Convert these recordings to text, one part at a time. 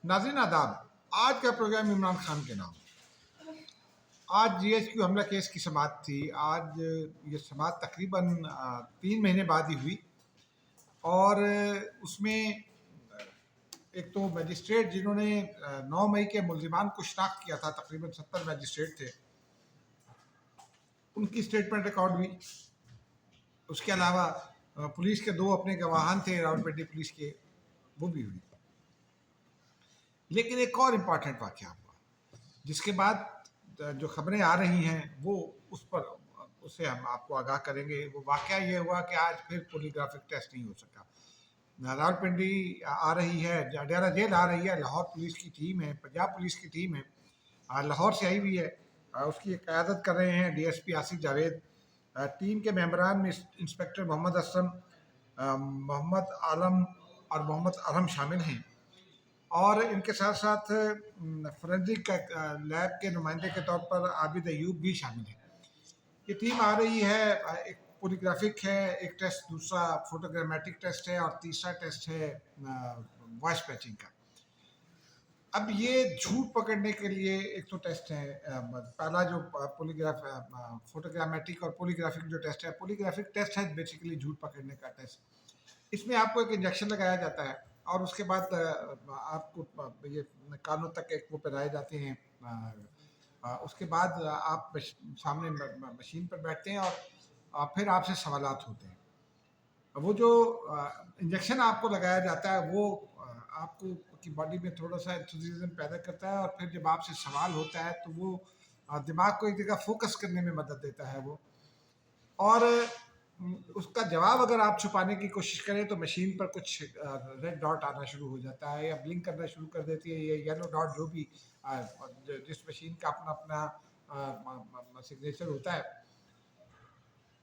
नाज़रीन आदाब, आज का प्रोग्राम इमरान खान के नाम। आज GHQ हमला केस की समाअत थी। आज ये समाअत तकरीबन 3 महीने बाद ही हुई और उसमें एक तो मजिस्ट्रेट जिन्होंने 9 मई के मुल्ज़िमान को शनाख्त किया था, तकरीबन 70 मजिस्ट्रेट थे, उनकी स्टेटमेंट रिकॉर्ड हुई। उसके अलावा पुलिस के 2 अपने गवाहान थे रावलपिंडी पुलिस के, वो भी हुई। लेकिन एक और इम्पॉर्टेंट वाक़या हुआ जिसके बाद जो खबरें आ रही हैं वो उससे हम आपको आगाह करेंगे। वो वाक़या ये हुआ कि आज फिर पोलीग्राफिक टेस्ट नहीं हो सका। रावलपिंडी आ रही है, अडयाला जेल आ रही है, लाहौर पुलिस की टीम है, पंजाब पुलिस की टीम है, लाहौर से आई हुई है। उसकी क़यादत कर रहे हैं DSP आसिफ जावेद। टीम के मेंबरान में इंस्पेक्टर मोहम्मद असलम, मोहम्मद आलम और मोहम्मद अरहम शामिल हैं और इनके साथ साथ फोरेंसिक लैब के नुमाइंदे के तौर पर आबिद अयूब भी शामिल हैं। ये टीम आ रही है, एक पोलीग्राफिक है, एक टेस्ट, दूसरा फोटोग्रामेटिक टेस्ट है और तीसरा टेस्ट है वॉइस पैचिंग का। अब ये झूठ पकड़ने के लिए एक तो टेस्ट है, पहला जो फोटोग्रामेटिक और पोलीग्राफिक जो टेस्ट है, पोलीग्राफिक टेस्ट है बेसिकली झूठ पकड़ने का टेस्ट। इसमें आपको एक इंजेक्शन लगाया जाता है और उसके बाद आपको ये कानों तक एक वो पहनाए जाते हैं। उसके बाद आप सामने मशीन पर बैठते हैं और फिर आपसे सवालात होते हैं। वो जो इंजेक्शन आपको लगाया जाता है वो आपको की बॉडी में थोड़ा सा एंथुसियाज्म पैदा करता है और फिर जब आपसे सवाल होता है तो वो दिमाग को एक जगह फोकस करने में मदद देता है वो। और उसका जवाब अगर आप छुपाने की कोशिश करें तो मशीन पर कुछ रेड डॉट आना शुरू हो जाता है या ब्लिंक करना शुरू कर देती है, ये येलो डॉट जो भी जिस मशीन का अपना अपना सिग्नेचर होता है,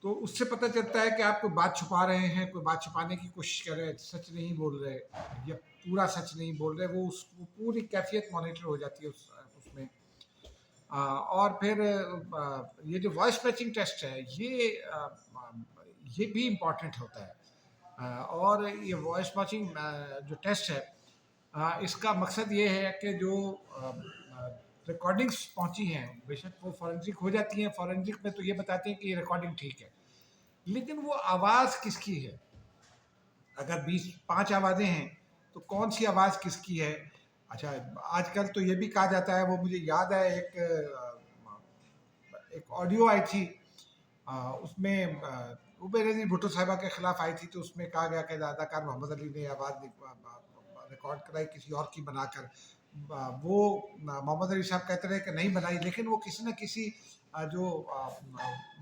तो उससे पता चलता है कि आप कोई बात छुपा रहे हैं, कोई बात छुपाने की कोशिश कर रहे हैं, सच नहीं बोल रहे या पूरा सच नहीं बोल रहे। वो पूरी कैफियत मॉनिटर हो जाती है उसमें। और फिर ये जो वॉइस मैचिंग टेस्ट है ये भी इम्पॉर्टेंट होता है। और ये वॉइस मैचिंग जो टेस्ट है इसका मकसद ये है कि जो रिकॉर्डिंग्स पहुंची हैं, बेशक वो फॉरेंसिक हो जाती हैं, फॉरेंसिक में तो ये बताते हैं कि ये रिकॉर्डिंग ठीक है, लेकिन वो आवाज़ किसकी है। अगर 5 आवाज़ें हैं तो कौन सी आवाज़ किसकी है। अच्छा, आजकल तो ये भी कहा जाता है, वो मुझे याद है एक ऑडियो आई थी, उसमें वो बेनज़ीर भुट्टो साहिबा के खिलाफ आई थी, तो उसमें कहा गया कि अदाकार मोहम्मद अली ने आवाज़ रिकॉर्ड कराई किसी और की बनाकर। वो मोहम्मद अली साहब कहते रहे कि नहीं बनाई, लेकिन वो किसी न किसी जो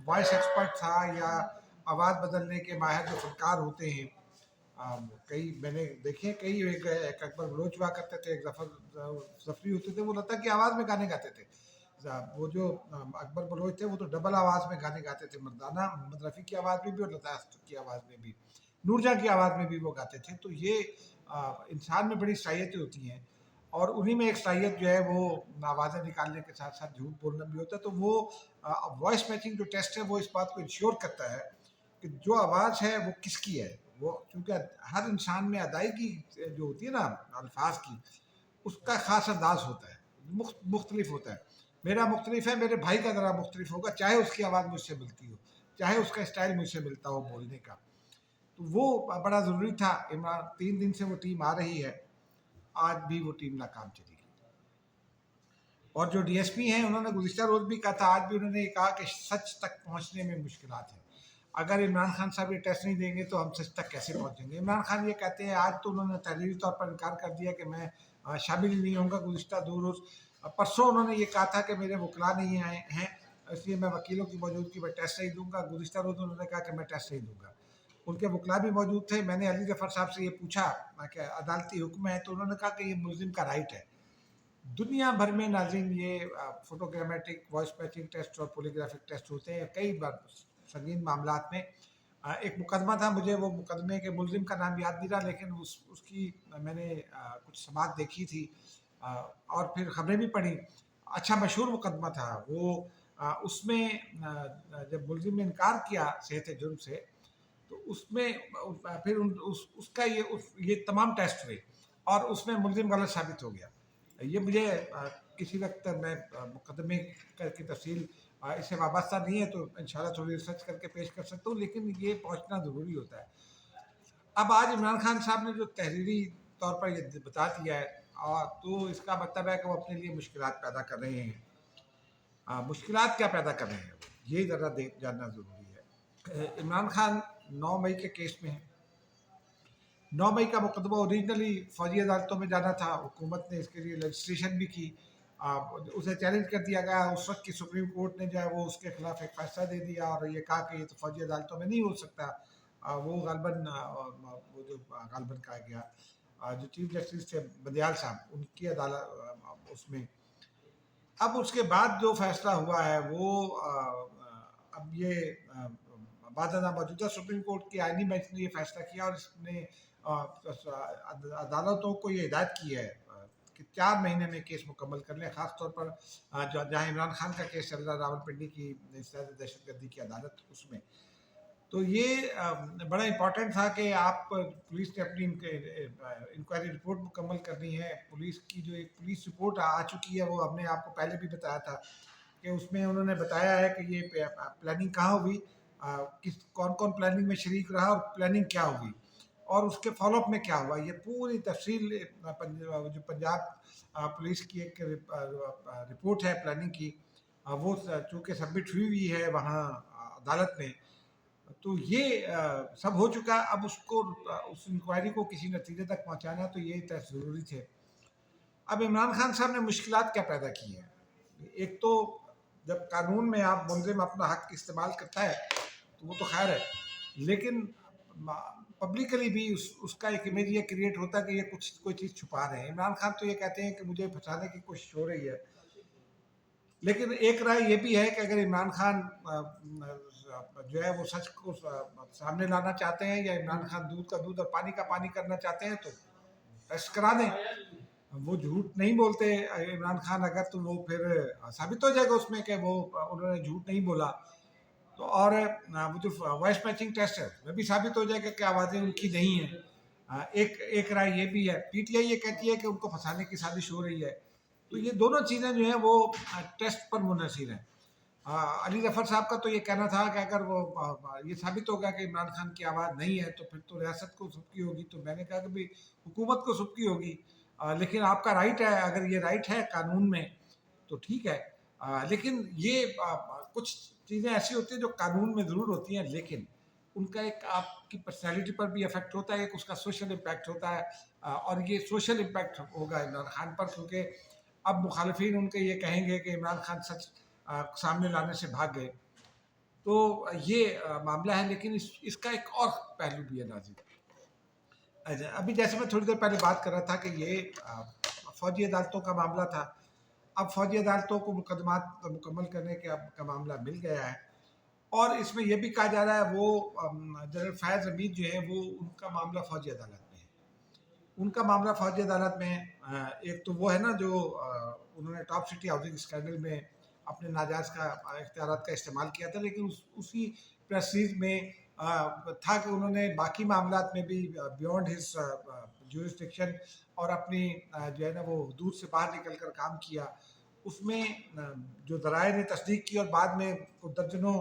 वॉइस एक्सपर्ट था या आवाज़ बदलने के माहिर जो फनकार होते हैं, कई मैंने देखे, कई एक अकबर बलोच हुआ करते थे, एक जफरी होते थे, वो लता की आवाज़ में गाने गाते थे। वो जो अकबर बलोच थे वो तो डबल आवाज़ में गाने गाते थे, मर्दाना मोहम्मद रफ़ी की आवाज़ में भी और लता की आवाज़ में भी, नूरजहां की आवाज़ में भी वो गाते थे। तो ये इंसान में बड़ी सलाहियतें होती हैं और उन्हीं में एक सलाहियत जो है वो आवाज़ें निकालने के साथ साथ झूठ बोलना भी होता है। तो वो वॉइस मैचिंग जो टेस्ट है वो इस बात को इंश्योर करता है कि जो आवाज़ है वो किसकी है। वो क्योंकि हर इंसान में अदायगी जो होती है ना अल्फाज की, उसका ख़ास अंदाज होता है, मुख्तलिफ होता है। मेरा मुख्तलिफ है, मेरे भाई का ज़रा मुख्तलिफ होगा, चाहे उसकी आवाज़ मुझसे मिलती हो, चाहे उसका स्टाइल मुझसे मिलता हो बोलने का। तो वो बड़ा ज़रूरी था। इमरान 3 दिन से वो टीम आ रही है, आज भी वो टीम नाकाम चली गई। और जो DSP हैं उन्होंने गुज़िश्ता रोज़ भी कहा था, आज भी उन्होंने ये कहा कि सच तक पहुँचने में मुश्किलात है। अगर इमरान खान साहब ये टेस्ट नहीं देंगे तो हम सच तक कैसे पहुँचेंगे। इमरान खान ये कहते हैं, आज तो उन्होंने तहरीरी तौर पर इनकार कर दिया कि मैं शामिल नहीं होऊंगा गुज़िश्ता 2 रोज़। परसों उन्होंने ये कहा था कि मेरे वकला नहीं आए हैं, इसलिए मैं वकीलों की मौजूदगी में टेस्ट नहीं दूंगा। गुज़िश्ता रोज़ उन्होंने कहा कि मैं टेस्ट नहीं दूंगा। उनके वकला भी मौजूद थे। मैंने अली जफ़र साहब से ये पूछा कि अदालती हुक्म है, तो उन्होंने कहा कि ये मुलजिम का राइट है। दुनिया भर में नाज़रीन ये फोटोग्रामेटिक, वॉइस मैचिंग टेस्ट और पोलीग्राफिक टेस्ट होते हैं कई बार संगीन मामलात में। एक मुकदमा था, मुझे वो मुकदमे के मुलजिम का नाम याद नहीं रहा, लेकिन उसकी मैंने कुछ समात देखी थी और फिर खबरें भी पढ़ी। अच्छा मशहूर मुकदमा था वो। उसमें जब मुलजिम ने इनकार किया सेहत जुर्म से, तो उसमें फिर उसका ये तमाम टेस्ट हुए اور اس میں ملزم غلط ثابت ہو گیا. یہ مجھے کسی وقت میں مقدمے کی تفصیل اس سے وابستہ نہیں ہے تو انشاءاللہ تھوڑی ریسرچ کر کے پیش کر سکتا ہوں، لیکن یہ پہنچنا ضروری ہوتا ہے. اب آج عمران خان صاحب نے جو تحریری طور پر یہ بتا دیا ہے تو اس کا مطلب ہے کہ وہ اپنے لیے مشکلات پیدا کر رہے ہیں. مشکلات کیا پیدا کر رہے ہیں یہ ذرا جاننا ضروری ہے. عمران خان 9 مئی کے کیس میں ہیں. 9 مئی کا مقدمہ اوریجنلی فوجی عدالتوں میں جانا تھا. حکومت نے اس کے لیے رجسٹریشن بھی کی. اسے چیلنج کر دیا گیا. اس وقت کی سپریم کورٹ نے جو ہے وہ اس کے خلاف ایک فیصلہ دے دیا اور یہ کہا کہ یہ تو فوجی عدالتوں میں نہیں ہو سکتا. وہ غالباً کہا گیا جو چیف جسٹس تھے بدیال صاحب ان کی عدالت اس میں. اب اس کے بعد جو فیصلہ ہوا ہے وہ اب یہ بعد موجودہ سپریم کورٹ کی آئینی بینچ نے یہ فیصلہ کیا اور اس نے عدالتوں کو یہ ہدایت کی ہے کہ 4 مہینے میں کیس مکمل کر لیں، خاص طور پر جہاں عمران خان کا کیس چل رہا ہے راول پنڈی کی دہشت گردی کی عدالت اس میں. تو یہ بڑا امپورٹنٹ تھا کہ آپ پولیس نے اپنی انکوائری رپورٹ مکمل کرنی ہے. پولیس کی جو ایک پولیس رپورٹ آ چکی ہے وہ ہم نے آپ کو پہلے بھی بتایا تھا کہ اس میں انہوں نے بتایا ہے کہ یہ پلاننگ کہاں ہوئی، کون کون پلاننگ میں شریک رہا اور پلاننگ کیا ہوئی اور اس کے فالو اپ میں کیا ہوا. یہ پوری تفصیل جو پنجاب پولیس کی ایک رپورٹ ہے پلاننگ کی وہ چونکہ سبمٹ ہوئی ہے وہاں عدالت میں تو یہ سب ہو چکا. اب اس انکوائری کو کسی نتیجے تک پہنچانا تو یہ ٹیسٹ ضروری تھے. اب عمران خان صاحب نے مشکلات کیا پیدا کی ہیں. ایک تو جب قانون میں آپ ملزم اپنا حق استعمال کرتا ہے تو وہ تو خیر ہے، لیکن پبلکلی بھی اس کا ایک امیج یہ کریٹ ہوتا ہے کہ یہ کوئی چیز چھپا رہے ہیں. عمران خان تو یہ کہتے ہیں کہ مجھے پھنسانے کی کوشش ہو رہی ہے، لیکن ایک رائے یہ بھی ہے کہ اگر عمران خان جو ہے وہ سچ کو سامنے لانا چاہتے ہیں یا عمران خان دودھ کا دودھ اور پانی کا پانی کرنا چاہتے ہیں تو ٹیسٹ کرا دیں. وہ جھوٹ نہیں بولتے عمران خان اگر تو وہ پھر ثابت ہو جائے گا اس میں کہ وہ انہوں نے جھوٹ نہیں بولا. تو اور وہ جو وائس میچنگ ٹیسٹ ہے اس میں بھی ثابت ہو جائے گا کہ آوازیں ان کی نہیں ہیں. ایک رائے یہ بھی ہے. پی ٹی آئی یہ کہتی ہے کہ ان کو پھنسانے کی سازش ہو رہی ہے. تو یہ دونوں چیزیں جو ہیں وہ ٹیسٹ پر منحصر ہیں. علی ظفر صاحب کا تو یہ کہنا تھا کہ اگر وہ یہ ثابت ہوگا کہ عمران خان کی آواز نہیں ہے تو پھر تو ریاست کو سبکی ہوگی. تو میں نے کہا کہ بھی حکومت کو سبکی ہوگی، لیکن آپ کا رائٹ ہے، اگر یہ رائٹ ہے قانون میں تو ٹھیک ہے. لیکن یہ کچھ چیزیں ایسی ہوتی ہیں جو قانون میں ضرور ہوتی ہیں لیکن ان کا ایک آپ کی پرسنالٹی پر بھی افیکٹ ہوتا ہے، ایک اس کا سوشل امپیکٹ ہوتا ہے. اور یہ سوشل امپیکٹ ہوگا عمران خان پر کیونکہ اب مخالفین ان کے یہ کہیں گے کہ عمران خان سچ سامنے لانے سے بھاگ گئے. تو یہ معاملہ ہے. لیکن اس کا ایک اور پہلو بھی ہے ناظرین. ابھی جیسے میں تھوڑی دیر پہلے بات کر رہا تھا کہ یہ فوجی عدالتوں کا معاملہ تھا. اب فوجی عدالتوں کو مقدمات مکمل کرنے کا معاملہ مل گیا ہے اور اس میں یہ بھی کہا جا رہا ہے وہ جنرل فیض حمید جو ہے وہ ان کا معاملہ فوجی عدالت میں ہے. ان کا معاملہ فوجی عدالت میں ایک تو وہ ہے نا جو انہوں نے ٹاپ سٹی ہاؤسنگ اسکینڈل میں اپنے ناجائز کا اختیارات کا استعمال کیا تھا، لیکن اسی پریسٹیج میں تھا کہ انہوں نے باقی معاملات میں بھی بیونڈ ہز جورسڈکشن اور اپنی جو ہے نا وہ حدود سے باہر نکل کر کام کیا. اس میں جو ذرائع نے تصدیق کی اور بعد میں درجنوں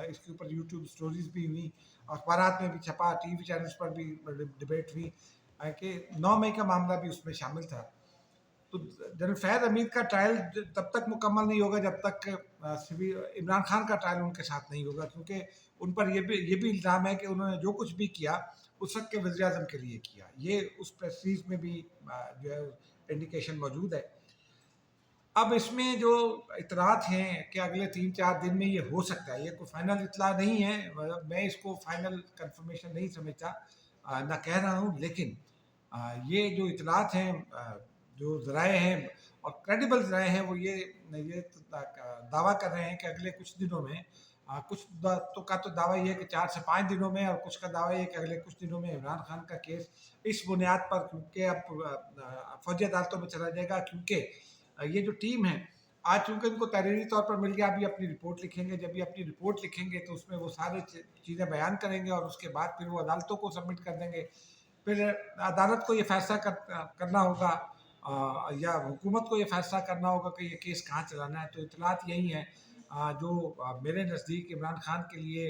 اس کے اوپر یوٹیوب سٹوریز بھی ہوئی، اخبارات میں بھی چھپا، ٹی وی چینلز پر بھی ڈبیٹ ہوئی کہ 9 مئی کا معاملہ بھی اس میں شامل تھا. تو جنرل فیض حمید کا ٹرائل تب تک مکمل نہیں ہوگا جب تک عمران خان کا ٹرائل ان کے ساتھ نہیں ہوگا، کیونکہ ان پر یہ بھی الزام ہے کہ انہوں نے جو کچھ بھی کیا اس وقت کے وزیر اعظم کے لیے کیا. یہ اس پریسٹیج میں بھی جو ہے انڈیکیشن موجود ہے. اب اس میں جو اطلاعات ہیں کہ اگلے 3-4 دن میں یہ ہو سکتا ہے، یہ کوئی فائنل اطلاع نہیں ہے، میں اس کو فائنل کنفرمیشن نہیں سمجھتا، نہ کہہ رہا ہوں، لیکن یہ جو اطلاعات ہیں جو ذرائع ہیں اور کریڈیبل ذرائع ہیں وہ یہ دعویٰ کر رہے ہیں کہ اگلے کچھ دنوں میں کچھ کا تو دعویٰ یہ ہے کہ 4 سے 5 دنوں میں اور کچھ کا دعویٰ یہ ہے کہ اگلے کچھ دنوں میں عمران خان کا کیس اس بنیاد پر کیونکہ اب فوجی عدالتوں میں چلا جائے گا. کیونکہ یہ جو ٹیم ہے آج چونکہ ان کو تحریری طور پر مل گیا، ابھی اپنی رپورٹ لکھیں گے. جب یہ اپنی رپورٹ لکھیں گے تو اس میں وہ سارے چیزیں بیان کریں گے اور اس کے بعد پھر وہ عدالتوں کو سبمٹ کر دیں گے. फिर अदालत को ये फैसला करना होगा, या हुकूमत को ये फैसला करना होगा कि ये केस कहाँ चलाना है। तो इतलात यही है जो मेरे नज़दीक इमरान खान के लिए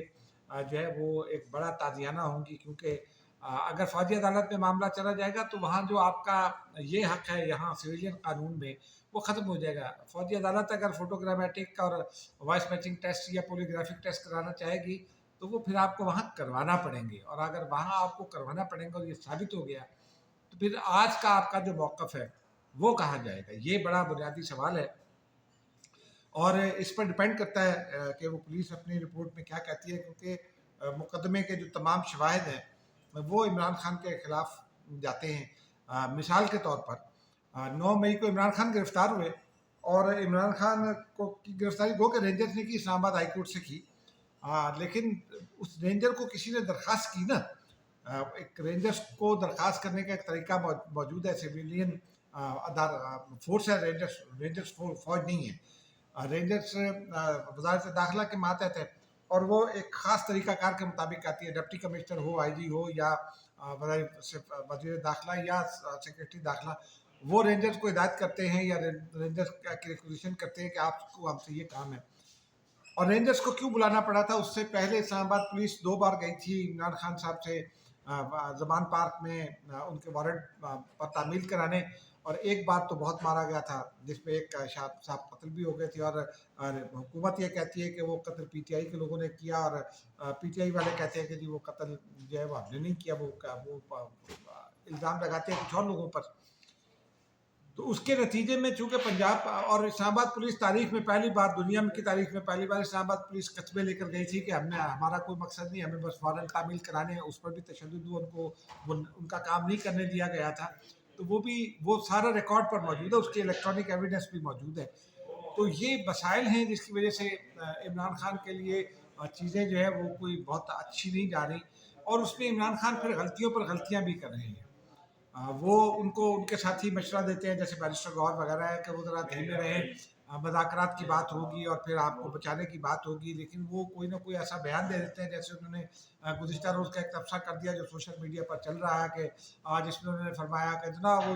जो है वो एक बड़ा ताज़ियाना होंगी, क्योंकि अगर फ़ौजी अदालत में मामला चला जाएगा तो वहाँ जो आपका ये हक़ है यहाँ सिविलियन कानून में, वो ख़त्म हो जाएगा। फ़ौजी अदालत अगर फ़ोटोग्रामेटिक और वॉइस मैचिंग टेस्ट या पोलीग्राफिक टेस्ट कराना चाहेगी तो वो फिर आपको वहाँ करवाना पड़ेंगे, और अगर वहाँ आपको करवाना पड़ेंगे और ये साबित हो गया तो फिर आज का आपका जो मौक़िफ़ है वो कहाँ जाएगा? ये बड़ा बुनियादी सवाल है, और इस पर डिपेंड करता है कि वो पुलिस अपनी रिपोर्ट में क्या कहती है, क्योंकि मुकदमे के जो तमाम शवाहिद हैं वो इमरान खान के ख़िलाफ़ जाते हैं। मिसाल के तौर पर 9 मई को इमरान खान गिरफ़्तार हुए, और इमरान खान को की गिरफ़्तारी गो के रेंजर्स ने की, इस्लामाबाद हाई कोर्ट से की। लेकिन उस रेंजर को किसी ने दरख्वास्त की ना, एक रेंजर्स को दरख्वास्त करने का एक तरीका मौजूद है, सिविलियन फोर्स है रेंजर्स, रेंजर्स फौज नहीं है। रेंजर्स वजारत दाखिला के मातहत है, और वो एक ख़ास तरीक़ाकार के मुताबिक आती है। डिप्टी कमिश्नर हो, आईजी हो, या वज़ीर दाखिला या सेक्रेटरी दाखिला, वो रेंजर्स को हिदायत करते हैं या रेंजर्स की रिक्वेजिशन करते हैं कि आपको हमसे ये काम है। और रेंजर्स को क्यों बुलाना पड़ा था? उससे पहले इस्लामाबाद पुलिस 2 बार गई थी इमरान खान साहब से ज़मान पार्क में उनके वारंट पर तामील कराने, और एक बार तो बहुत मारा गया था जिसमें एक शाह साहब कत्ल भी हो गए थे, और हुकूमत ये कहती है कि वो कत्ल पीटीआई के लोगों ने किया, और पीटीआई वाले कहते हैं कि जी वो कत्ल जो है वो हमने नहीं किया, वो इल्ज़ाम लगाते हैं कुछ और लोगों पर। तो उसके नतीजे में चूँकि पंजाब और इस्लामाबाद पुलिस तारीख में पहली बार, दुनिया की तारीख में पहली बार इस्लामाबाद पुलिस कस्बे लेकर गई थी कि हमने, हमारा कोई मकसद नहीं, हमें बस वारंट तामील कराने हैं, उस पर भी तशद्दुद हुआ, उनका काम नहीं करने दिया गया था। तो वो सारा रिकॉर्ड पर मौजूद है, उसकी इलेक्ट्रॉनिक एविडेंस भी मौजूद है। तो ये मसाइल हैं जिसकी वजह से इमरान खान के लिए चीज़ें जो है वो कोई बहुत अच्छी नहीं जा रही, और उसमें इमरान खान फिर गलतियों पर गलतियाँ भी कर रहे हैं। वो उनको उनके साथी मशवरा देते हैं, जैसे बैरिस्टर गौहर वगैरह है, कि वो ज़रा धीमे रहें, मुज़ाकरात की बात होगी और फिर आपको बचाने की बात होगी, लेकिन वो कोई ना कोई ऐसा बयान दे देते हैं, जैसे उन्होंने गुज़िश्ता रोज़ का एक तबसरा कर दिया जो सोशल मीडिया पर चल रहा है, कि जिसमें उन्होंने फरमाया कि जनाब वो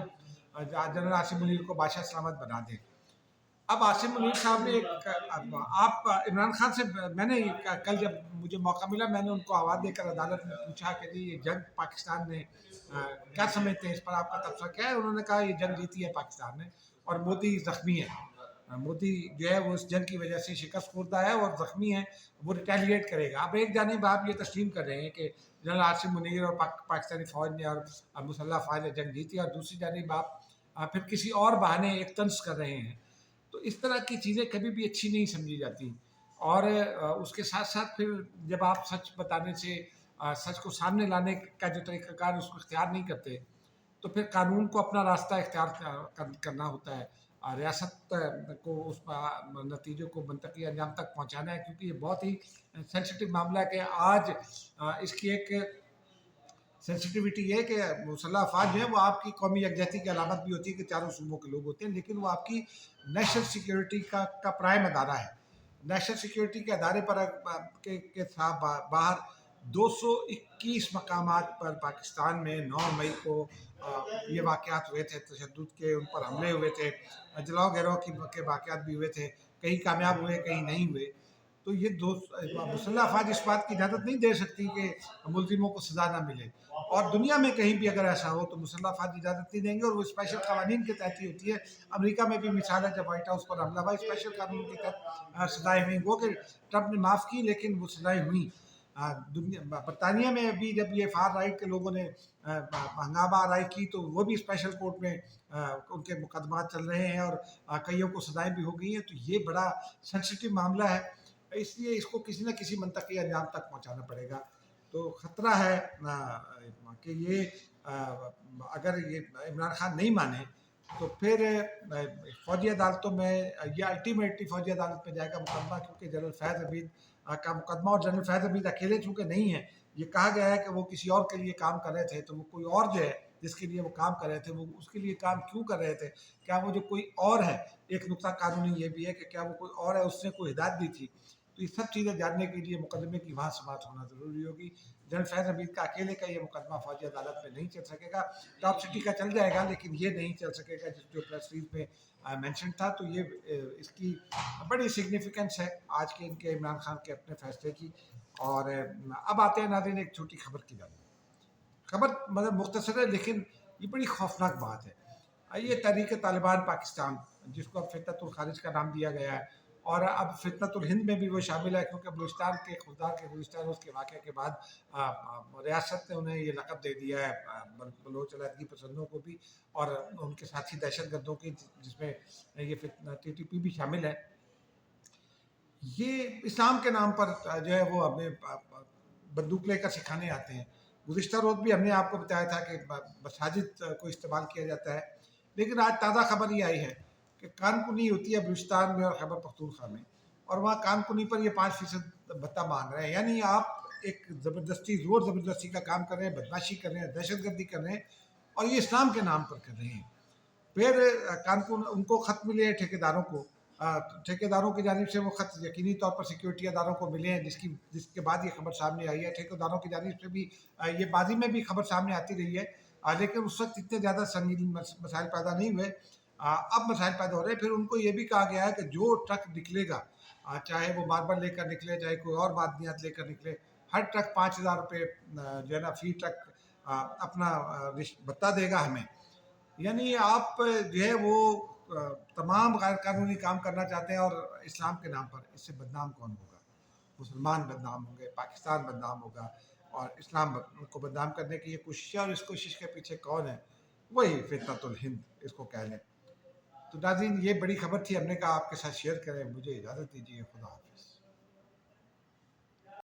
जनरल आसिम मुनीर को बादशाह सलामत बना दें। अब आसिम मुनीर साहब ने आप इमरान खान से, मैंने कल जब मुझे मौका मिला मैंने उनको आवाज़ देकर अदालत में पूछा कि जी ये जंग पाकिस्तान ने क्या समझते हैं, इस पर आपका तबसरा क्या है? उन्होंने कहा ये जंग जीती है पाकिस्तान ने, और मोदी ज़ख्मी है। मोदी जो है वो इस जंग की वजह से शिकस्त खुर्दा है और ज़ख्मी है, वो रिटेलिएट करेगा। अब एक जानिब आप ये तस्लीम कर रहे हैं कि जनरल आसिम मुनीर और पाकिस्तानी फ़ौज ने और मुसल्लह फ़ौज ने जंग जीती, और दूसरी जानिब आप फिर किसी और बहाने एक तंज कर रहे हैं। तो इस तरह की चीज़ें कभी भी अच्छी नहीं समझी जाती, और उसके साथ साथ फिर जब आप सच बताने से, सच को सामने लाने का जो तरीक़ाकार उसको इख्तियार नहीं करते, तो फिर कानून को अपना रास्ता इख्तियार करना होता है। रियासत को उस नतीजे को मनतकी अंजाम तक पहुँचाना है, क्योंकि ये बहुत ही सेंसिटिव मामला है कि आज इसकी एक सेंसिटिविटी ये है कि मुसल्लह अफ़वाज जो है वो आपकी कौमी यकजहती की अलामत भी होती है कि चारों सूबों के लोग होते हैं, लेकिन वो आपकी नेशनल सिक्योरिटी का प्राइम अदारा है। नेशनल सिक्योरिटी के अदारे पर के साथ बाहर 221 मकामात पर पाकिस्तान में 9 मई को ये वाक़यात हुए थे, तशद्दुद के उन पर हमले हुए थे, जलाओ गिरोह के वाक़यात भी हुए थे, कहीं कामयाब हुए कहीं नहीं हुए। तो ये मुसल्लह अफ़वाज इस बात की इजाज़त नहीं दे सकती कि मुलजिमों को सज़ा ना मिले, और दुनिया में कहीं भी अगर ऐसा हो तो मुसल्लह अफ़वाज इजाज़त नहीं देंगे, और वो स्पेशल क़वानीन के तहत ही होती है। अमेरिका में भी मिसाल है, जब व्हाइट हाउस पर हमला हुआ स्पेशल कानून के तहत सज़ाएँ हुई, वो कि ट्रंप ने माफ़ की लेकिन वो सज़ाएँ हुई। बरतानिया में अभी जब ये फार राइट के लोगों ने हंगामा आराई की तो वो भी स्पेशल कोर्ट में उनके मुकदमा चल रहे हैं, और कईयों को सज़ाएँ भी हो गई हैं। तो ये बड़ा सेंसिटिव मामला है, इसलिए इसको किसी न किसी मनतकी अंजाम तक पहुँचाना पड़ेगा। तो ख़तरा है कि ये अगर ये इमरान खान नहीं माने तो फिर फ़ौजी अदालतों में ये अल्टीमेटली फ़ौजी अदालत में जाएगा मुकदमा, क्योंकि जनरल फैज़ अमीद का मुकदमा, और जनरल फैज़ अमीद अकेले चूँकि नहीं है, ये कहा गया है कि वो किसी और के लिए काम कर रहे थे, तो वो कोई और जो है जिसके लिए वो काम कर रहे थे वो उसके लिए काम क्यों कर रहे थे? क्या वो जो कोई और है, एक नुक्ता कानूनी ये भी है कि क्या वो कोई और है, उसने कोई हिदायत दी थी? तो ये सब चीज़ें जानने के लिए मुकदमे की वहाँ समाअत होना ज़रूरी होगी। जनरल फैज़ हमीद का अकेले का ये मुकदमा फ़ौजी अदालत में नहीं चल सकेगा, टॉप सिटी का चल जाएगा लेकिन ये नहीं चल सकेगा जो प्रेस रिलीज में मेंशन था। तो ये इसकी बड़ी सिग्निफिकेंस है आज के इनके इमरान खान के अपने फैसले की। और अब आते हैं नाज़रीन एक छोटी खबर की जानिब। खबर मतलब मुख्तसर है लेकिन ये बड़ी खौफनाक बात है। ये तहरीक तालिबान पाकिस्तान, जिसको अब फितनतुल खारिज का नाम दिया गया है, और अब फितनतुल हिंद में भी वो शामिल है, क्योंकि बलूचिस्तान के खुलदार के गुलिस्तान उसके वाक़े के बाद रियासत ने उन्हें ये लक़ब दे दिया है बलोच अलहदगी पसंदों को भी और उनके साथी दहशतगर्दों की, जिसमें ये TTP भी शामिल है। ये इस्लाम के नाम पर जो है वो हमें बंदूक लेकर सिखाने आते हैं। गुज़िश्ता रोज़ भी हमने आपको बताया था कि मसाजिद को इस्तेमाल किया जाता है, लेकिन आज ताज़ा खबर ये आई है कि कानकुनी होती है बलूचिस्तान में और खैबर पख्तूनख्वा में, और वहाँ कानकुनी पर ये 5% भत्ता मांग रहे हैं। यानी आप एक ज़बरदस्ती ज़ोर ज़बरदस्ती का काम कर रहे हैं, बदमाशी कर रहे हैं, दहशतगर्दी कर रहे हैं, और ये इस्लाम के नाम पर कर रहे हैं। फिर कानकुन उनको ख़त मिले हैं ठेकेदारों को, ठेकेदारों की जानिब से वो ख़त यकीनी तौर पर सिक्योरिटी अदारों को मिले हैं, जिसके बाद ये खबर सामने आई है। ठेकेदारों की जानिब से भी ये माजी में भी खबर सामने आती रही है, लेकिन उस वक्त इतने ज़्यादा संगीन मसाइल पैदा नहीं हुए। अब मसाइल पैदा हो रहे हैं। फिर उनको ये भी कहा गया है कि जो ट्रक निकलेगा, चाहे वो मार्बल लेकर निकले, चाहे कोई और मादनियात लेकर निकले, हर ट्रक 5,000 रुपये जो है ना फ़ी ट्रक अपना भत्ता देगा हमें। यानी आप जो है वो तमाम गैर कानूनी काम करना चाहते हैं, और इस्लाम के नाम पर। इससे बदनाम कौन होगा? मुसलमान बदनाम होंगे, पाकिस्तान बदनाम होगा, और इस्लाम को बदनाम करने की ये कोशिश है। और इस कोशिश के पीछे कौन है? वही फितनतुल हिंद इसको कह लें। तो नाज़रीन, ये बड़ी खबर थी, हमने कहा आपके साथ शेयर करें। मुझे इजाज़त दीजिए, खुदा हाफ़िज़।